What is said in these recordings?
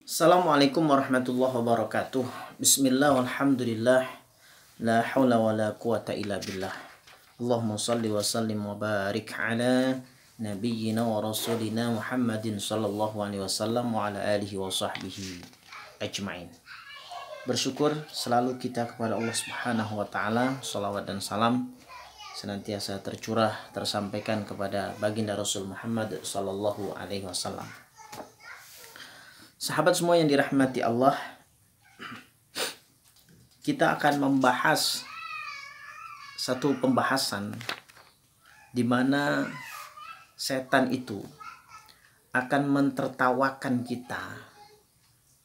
Assalamualaikum warahmatullahi wabarakatuh. Bismillah walhamdulillah. La hawla wa la quwata illa billah. Allahumma salli wa sallim wa barik ala nabiyyina wa rasulina Muhammadin sallallahu alaihi wasallam wa ala alihi wa sahbihi ajma'in. Bersyukur selalu kita kepada Allah Subhanahu wa taala. Salawat dan salam senantiasa tercurah tersampaikan kepada baginda Rasul Muhammad sallallahu alaihi wasallam. Sahabat semua yang dirahmati Allah, kita akan membahas satu pembahasan di mana setan itu akan mentertawakan kita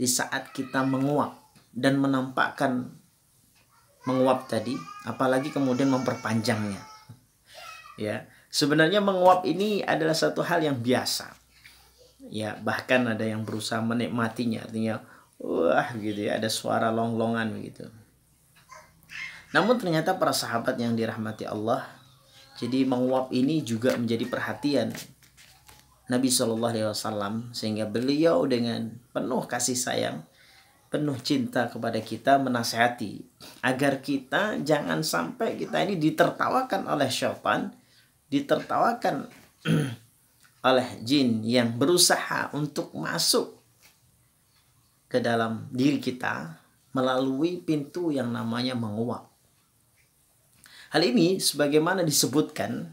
di saat kita menguap dan menampakkan menguap tadi, apalagi kemudian memperpanjangnya. Ya, sebenarnya menguap ini adalah satu hal yang biasa. Ya, bahkan ada yang berusaha menikmatinya, artinya wah gitu ya, ada suara longlongan gitu. Namun ternyata para sahabat yang dirahmati Allah, jadi menguap ini juga menjadi perhatian Nabi Shallallahu Alaihi Wasallam, sehingga beliau dengan penuh kasih sayang, penuh cinta kepada kita menasihati agar kita jangan sampai kita ini ditertawakan oleh syaitan, ditertawakan oleh jin yang berusaha untuk masuk ke dalam diri kita melalui pintu yang namanya menguap. Hal ini sebagaimana disebutkan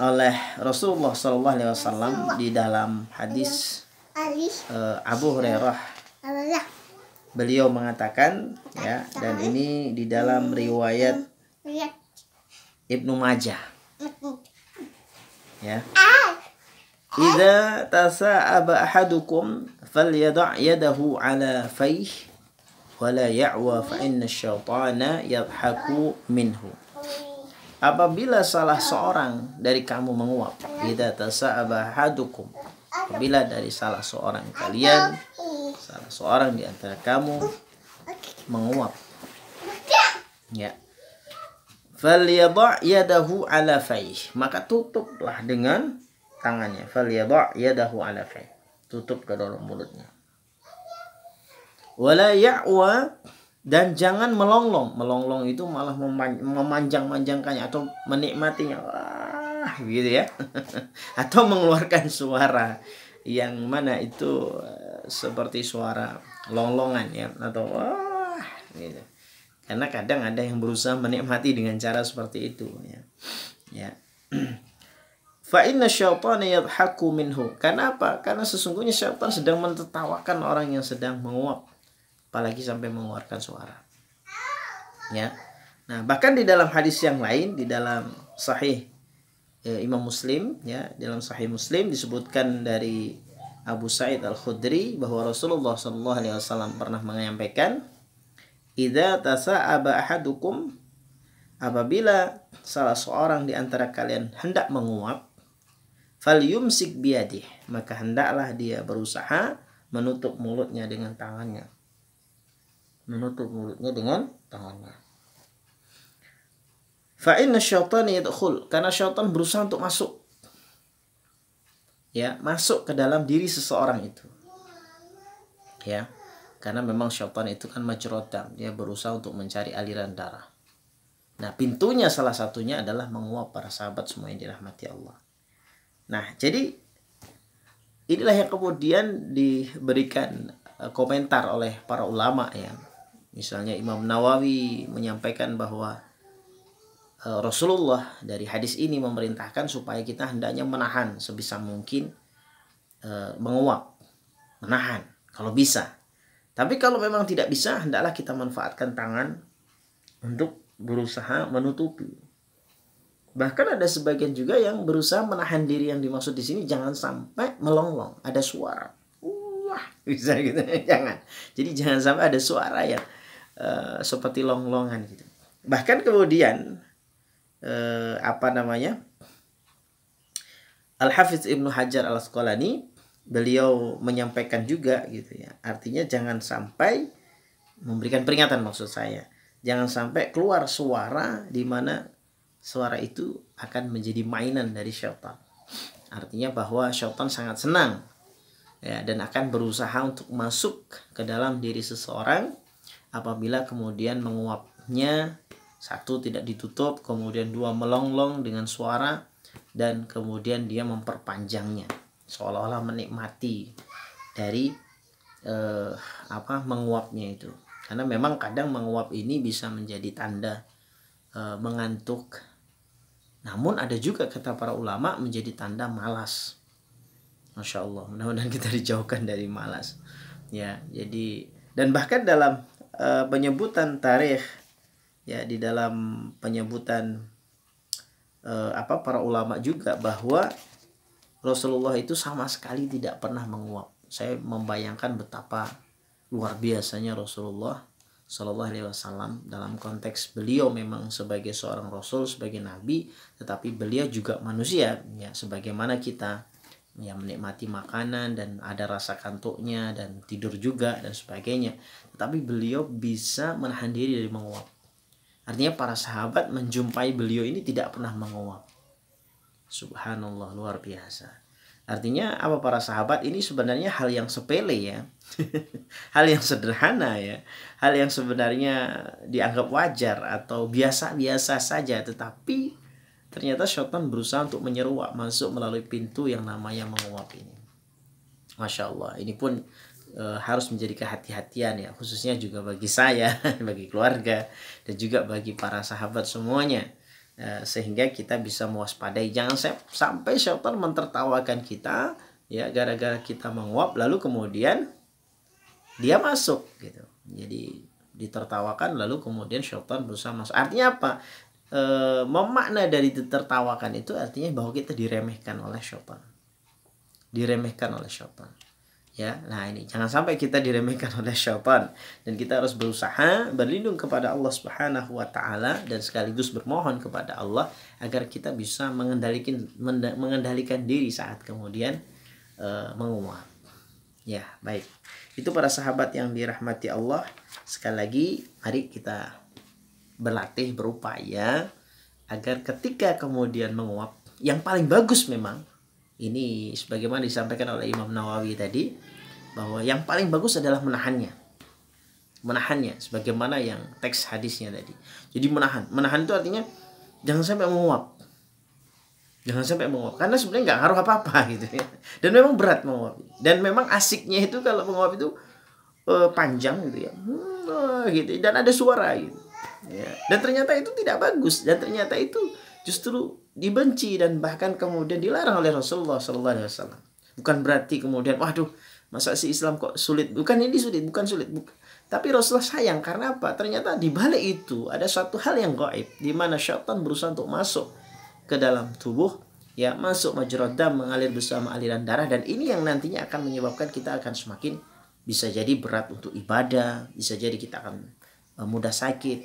oleh Rasulullah SAW di dalam hadis Abu Hurairah. Beliau mengatakan, ya, dan ini di dalam riwayat Ibnu Majah. Ya. Idza tasa'aba ahadukum falyada' yadahu ala fayh wa la ya'wa fa inna syaitana yadhaku minhu. Apabila salah seorang dari kamu menguap, idza tasa'aba ahadukum, apabila dari salah seorang kalian, salah seorang di antara kamu menguap, ya, falyada' yadahu ala fayh, maka tutuplah dengan tangannya. Falyada' yadahu ala fayh, tutup ke dalam mulutnya. Wala ya'wa, dan jangan melonglong. Melonglong itu malah memanjang-manjangkannya atau menikmatinya, wah gitu ya. Atau mengeluarkan suara yang mana itu seperti suara longlongan ya, atau wah gitu. Karena kadang ada yang berusaha menikmati dengan cara seperti itu, ya. Ya. Fa inna syaitana yadhaku minhu. Karena apa? Karena sesungguhnya syaitan sedang mentertawakan orang yang sedang menguap, apalagi sampai mengeluarkan suara. Ya. Nah, bahkan di dalam hadis yang lain, di dalam Sahih Imam Muslim, ya, dalam Sahih Muslim disebutkan dari Abu Sa'id Al-Khudri bahwa Rasulullah SAW pernah menyampaikan, idza tasa'aba ahadukum, apabila salah seorang di antara kalian hendak menguap, falyumsik biyadih, maka hendaklah dia berusaha menutup mulutnya dengan tangannya. Menutup mulutnya dengan tangannya. Fa inna syaitana yadkhul, karena syaitan berusaha untuk masuk. Ya, masuk ke dalam diri seseorang itu. Ya. Karena memang syaitan itu kan majrad dam, dia berusaha untuk mencari aliran darah. Nah, pintunya salah satunya adalah menguap, para sahabat semua yang dirahmati Allah. Nah, jadi inilah yang kemudian diberikan komentar oleh para ulama, ya. Misalnya Imam Nawawi menyampaikan bahwa Rasulullah dari hadis ini memerintahkan supaya kita hendaknya menahan sebisa mungkin menguap, menahan kalau bisa. Tapi kalau memang tidak bisa, hendaklah kita manfaatkan tangan untuk berusaha menutupi. Bahkan ada sebagian juga yang berusaha menahan diri, yang dimaksud di sini jangan sampai melonglong, ada suara. Wah, bisa gitu. Jangan. Jadi jangan sampai ada suara yang seperti longlongan gitu. Bahkan kemudian Al-Hafidz Ibnu Hajar Al-Asqalani, beliau menyampaikan juga gitu ya. Artinya jangan sampai memberikan peringatan, maksud saya. Jangan sampai keluar suara di mana suara itu akan menjadi mainan dari syaitan. Artinya bahwa syaitan sangat senang ya, dan akan berusaha untuk masuk ke dalam diri seseorang apabila kemudian menguapnya, satu tidak ditutup, kemudian dua melonglong dengan suara, dan kemudian dia memperpanjangnya seolah-olah menikmati dari menguapnya itu. Karena memang kadang menguap ini bisa menjadi tanda mengantuk. Namun ada juga kata para ulama menjadi tanda malas. Masya Allah, mudah-mudahan kita dijauhkan dari malas. Ya, jadi dan bahkan dalam penyebutan tarikh, ya, di dalam penyebutan para ulama juga bahwa Rasulullah itu sama sekali tidak pernah menguap. Saya membayangkan betapa luar biasanya Rasulullah Shallallahu Alaihi Wasallam dalam konteks beliau memang sebagai seorang Rasul, sebagai Nabi, tetapi beliau juga manusia, ya, sebagaimana kita, ya, menikmati makanan dan ada rasa kantuknya dan tidur juga dan sebagainya. Tetapi beliau bisa menahan diri dari menguap. Artinya para sahabat menjumpai beliau ini tidak pernah menguap. Subhanallah, luar biasa. Artinya apa, para sahabat ini sebenarnya hal yang sepele, ya. Hal yang sederhana, ya. Hal yang sebenarnya dianggap wajar atau biasa-biasa saja, tetapi ternyata syaitan berusaha untuk menyeruak masuk melalui pintu yang namanya menguap ini. Masya Allah, ini pun harus menjadi kehati-hatian, ya, khususnya juga bagi saya, bagi keluarga, dan juga bagi para sahabat semuanya. Sehingga kita bisa mewaspadai, jangan sampai syaitan mentertawakan kita, ya, gara-gara kita menguap lalu kemudian dia masuk gitu. Jadi ditertawakan lalu kemudian syaitan berusaha masuk. Artinya apa? Memakna dari ditertawakan itu artinya bahwa kita diremehkan oleh syaitan. Diremehkan oleh syaitan. Ya, nah ini jangan sampai kita diremehkan oleh syaitan, dan kita harus berusaha berlindung kepada Allah Subhanahu wa taala dan sekaligus bermohon kepada Allah agar kita bisa mengendalikan diri saat kemudian menguap. Ya, baik. Itu para sahabat yang dirahmati Allah. Sekali lagi, mari kita berlatih, berupaya agar ketika kemudian menguap, yang paling bagus memang ini sebagaimana disampaikan oleh Imam Nawawi tadi, bahwa yang paling bagus adalah menahannya sebagaimana yang teks hadisnya tadi. Jadi menahan itu artinya jangan sampai menguap, karena sebenarnya nggak ngaruh apa-apa gitu, ya. Dan memang berat menguap, dan memang asiknya itu kalau menguap itu panjang gitu, ya, gitu, dan ada suara gitu, ya. Dan ternyata itu tidak bagus, dan ternyata itu justru dibenci dan bahkan kemudian dilarang oleh Rasulullah Sallallahu Alaihi Wasallam. Bukan berarti kemudian, waduh, masa si Islam kok sulit? Bukan ini sulit, bukan sulit. Tapi Rasulullah sayang karena apa? Ternyata di balik itu ada suatu hal yang gaib, di mana syaitan berusaha untuk masuk ke dalam tubuh, ya, masuk majrad dam, mengalir bersama aliran darah, dan ini yang nantinya akan menyebabkan kita akan semakin bisa jadi berat untuk ibadah, bisa jadi kita akan mudah sakit,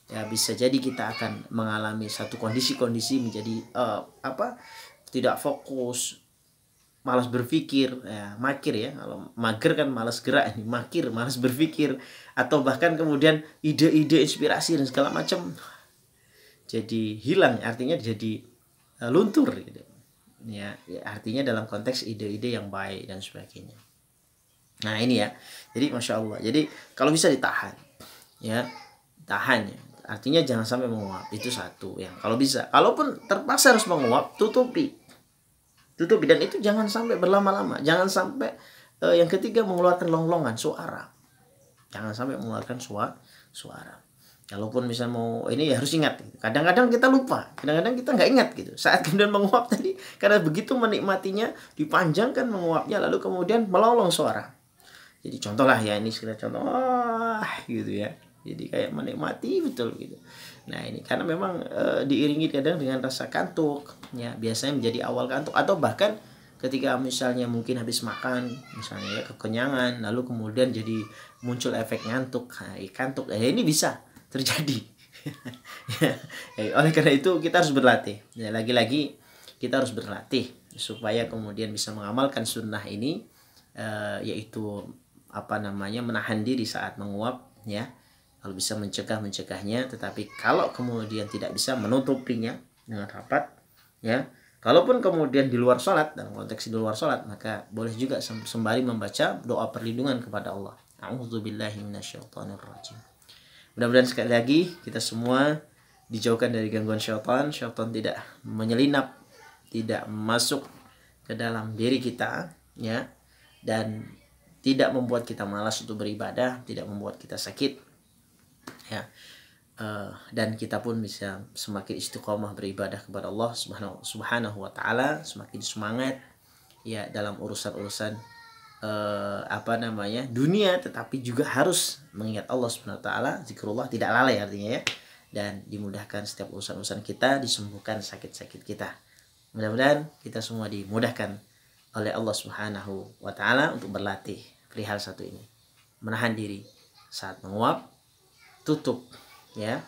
ya, bisa jadi kita akan mengalami satu kondisi-kondisi menjadi tidak fokus, malas berpikir, ya, makir, ya. Kalau mager kan malas gerak, ini makir, malas berpikir, atau bahkan kemudian ide-ide, inspirasi dan segala macam jadi hilang, artinya jadi luntur gitu. Ya, artinya dalam konteks ide-ide yang baik dan sebagainya. Nah, ini, ya. Jadi Masya Allah. Jadi kalau bisa ditahan, ya, tahan, ya. Artinya jangan sampai menguap, itu satu, ya. Kalau bisa, kalaupun terpaksa harus menguap, tutupi, dan itu jangan sampai berlama-lama. Jangan sampai yang ketiga mengeluarkan longlongan suara. Jangan sampai mengeluarkan suara. Kalaupun misalnya mau ini, ya harus ingat. Kadang-kadang kita lupa, kadang-kadang kita nggak ingat gitu. Saat kemudian menguap tadi, karena begitu menikmatinya, dipanjangkan menguapnya, lalu kemudian melolong suara. Jadi contohlah, ya, ini sekedar contoh, gitu, ya. Jadi kayak menikmati betul gitu. Nah, ini karena memang diiringi kadang dengan rasa kantuk, ya, biasanya menjadi awal kantuk, atau bahkan ketika misalnya mungkin habis makan, misalnya, ya, kekenyangan, lalu kemudian jadi muncul efek kantuk, ini bisa terjadi. Oleh karena itu kita harus berlatih, ya, lagi-lagi kita harus berlatih supaya kemudian bisa mengamalkan sunnah ini, yaitu menahan diri saat menguap, ya. Kalau bisa mencegahnya, tetapi kalau kemudian tidak bisa menutupinya dengan rapat, ya, Kalaupun kemudian di luar sholat, dalam konteks di luar sholat, maka boleh juga sembari membaca doa perlindungan kepada Allah. A'udzubillahi minasyaitonirrajim. Mudah-mudahan sekali lagi kita semua dijauhkan dari gangguan syaitan. Syaitan tidak menyelinap, tidak masuk ke dalam diri kita, ya, dan tidak membuat kita malas untuk beribadah, tidak membuat kita sakit, ya. Dan kita pun bisa semakin istiqomah beribadah kepada Allah Subhanahu wa taala, semakin semangat ya dalam urusan-urusan dunia, tetapi juga harus mengingat Allah Subhanahu wa taala, zikrullah, tidak lalai artinya, ya. Dan dimudahkan setiap urusan-urusan kita, disembuhkan sakit-sakit kita. Mudah-mudahan kita semua dimudahkan oleh Allah Subhanahu wa taala untuk berlatih perihal satu ini. Menahan diri saat menguap, tutup ya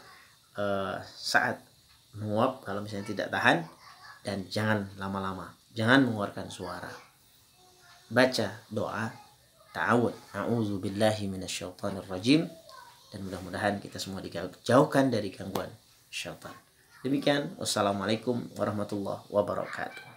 saat menguap kalau misalnya tidak tahan, dan jangan lama-lama, jangan mengeluarkan suara. Baca doa ta'awud, a'udzubillahi minasyaitonirrajim, dan mudah-mudahan kita semua dijauhkan dari gangguan syaitan. Demikian, wassalamualaikum warahmatullahi wabarakatuh.